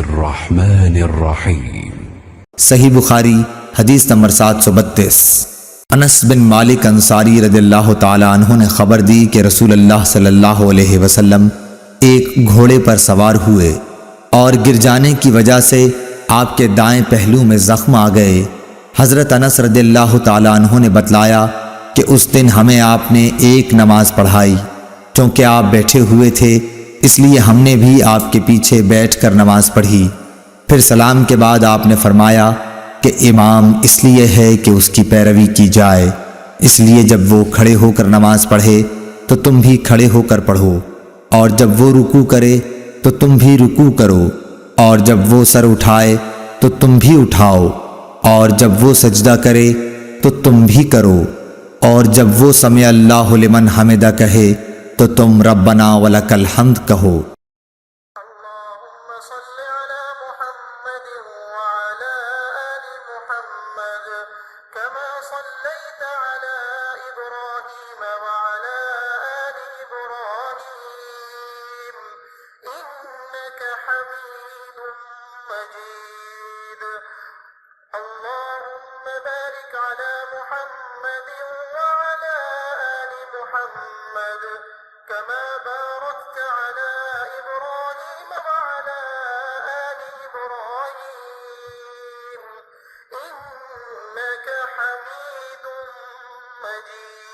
الرحمن الرحیم۔ صحیح بخاری حدیث نمبر 732۔ انس بن مالک انصاری رضی اللہ تعالی عنہ نے خبر دی کہ رسول اللہ صلی اللہ علیہ وسلم ایک گھوڑے پر سوار ہوئے اور گر جانے کی وجہ سے آپ کے دائیں پہلو میں زخم آ گئے۔ حضرت انس رضی اللہ تعالی عنہ نے بتلایا کہ اس دن ہمیں آپ نے ایک نماز پڑھائی، چونکہ آپ بیٹھے ہوئے تھے اس لیے ہم نے بھی آپ کے پیچھے بیٹھ کر نماز پڑھی۔ پھر سلام کے بعد آپ نے فرمایا کہ امام اس لیے ہے کہ اس کی پیروی کی جائے، اس لیے جب وہ کھڑے ہو کر نماز پڑھے تو تم بھی کھڑے ہو کر پڑھو، اور جب وہ رکوع کرے تو تم بھی رکوع کرو، اور جب وہ سر اٹھائے تو تم بھی اٹھاؤ، اور جب وہ سجدہ کرے تو تم بھی کرو، اور جب وہ سمع اللہ لمن حمدہ کہے تو تم ربنا ولک الحمد کہو۔ اللهم صل على محمد وعلى آل محمد كما صليت على إبراهيم وعلى آل إبراهيم إنك حميد مجيد اللهم بارك على محمد وعلى آل محمد كما باركت على إبراهيم وعلى آل إبراهيم إنك حميد مجيد